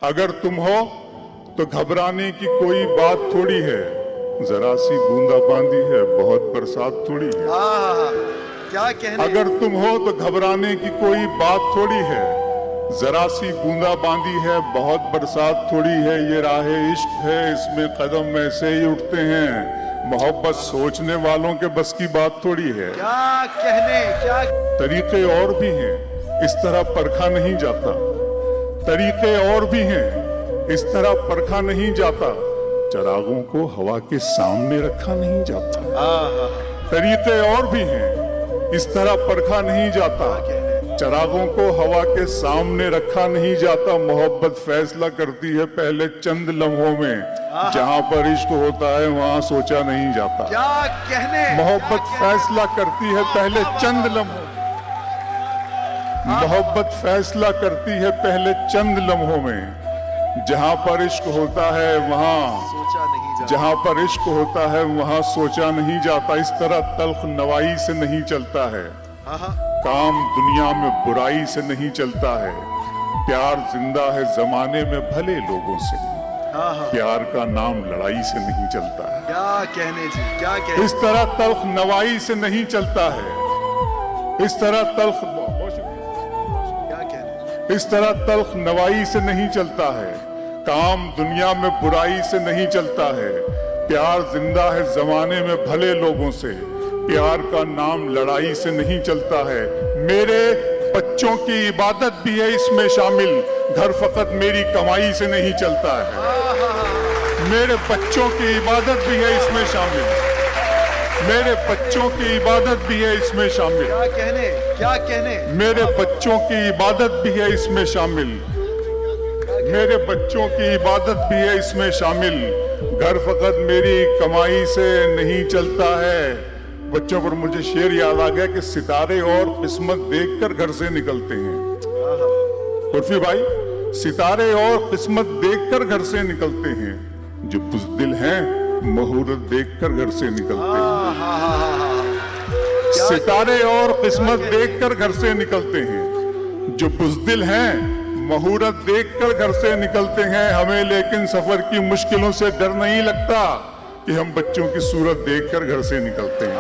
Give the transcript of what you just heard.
अगर तुम हो तो घबराने की कोई बात थोड़ी है, जरा सी बूंदाबांदी है, बहुत बरसात थोड़ी है। क्या कहने। अगर तुम हो तो घबराने की कोई बात थोड़ी है, जरा सी बूंदाबांदी है, बहुत बरसात थोड़ी है। ये राह इश्क है, इसमें कदम ऐसे ही उठते हैं, मोहब्बत सोचने वालों के बस की बात थोड़ी है। क्या कहने। क्या तरीके और भी हैं, इस तरह परखा नहीं जाता। तरीके और भी हैं, इस तरह परखा नहीं जाता। चरागों को हवा के सामने रखा नहीं जाता। तरीके और भी हैं, इस तरह परखा नहीं जाता। चरागों को हवा के सामने रखा नहीं जाता। मोहब्बत फैसला करती है पहले चंद लम्हों में, जहां पर इश्क होता है वहां सोचा नहीं जाता। क्या कहने। मोहब्बत फैसला करती है पहले चंद लम्हों। मोहब्बत फैसला करती है पहले चंद लम्हों में, जहां पर इश्क होता है वहां सोचा नहीं जाता। जहां पर इश्क होता है वहां सोचा नहीं जाता। इस तरह तल्ख नवाई से नहीं चलता है, काम दुनिया में बुराई से नहीं चलता है। प्यार जिंदा है जमाने में भले लोगों से, प्यार का नाम लड़ाई से नहीं चलता है। क्या कहने जी। क्या कहने। इस तरह तल्ख नवाई से नहीं चलता है, इस तरह तल्ख इस तरह तल्ख नवाई से नहीं चलता है, काम दुनिया में बुराई से नहीं चलता है। प्यार जिंदा है जमाने में भले लोगों से, प्यार का नाम लड़ाई से नहीं चलता है। मेरे बच्चों की इबादत भी है इसमें शामिल, घर फकत मेरी कमाई से नहीं चलता है। मेरे बच्चों की इबादत भी है इसमें शामिल, मेरे बच्चों की इबादत भी है इसमें शामिल। क्या कहने। क्या कहने। मेरे बच्चों की इबादत भी है इसमें शामिल, मेरे बच्चों की इबादत भी है इसमें शामिल। घर फकत मेरी कमाई से नहीं चलता है। बच्चों पर मुझे शेर याद आ गया कि सितारे और किस्मत देखकर घर से निकलते हैं। उर्फी भाई, सितारे और किस्मत देखकर घर से निकलते हैं, जो बुज़दिल हैं मुहूर्त देखकर घर से निकलते हैं। सितारे और किस्मत देखकर घर से निकलते हैं, जो बुज़दिल हैं मुहूर्त देखकर घर से निकलते हैं। हमें लेकिन सफर की मुश्किलों से डर नहीं लगता कि हम बच्चों की सूरत देखकर घर से निकलते हैं।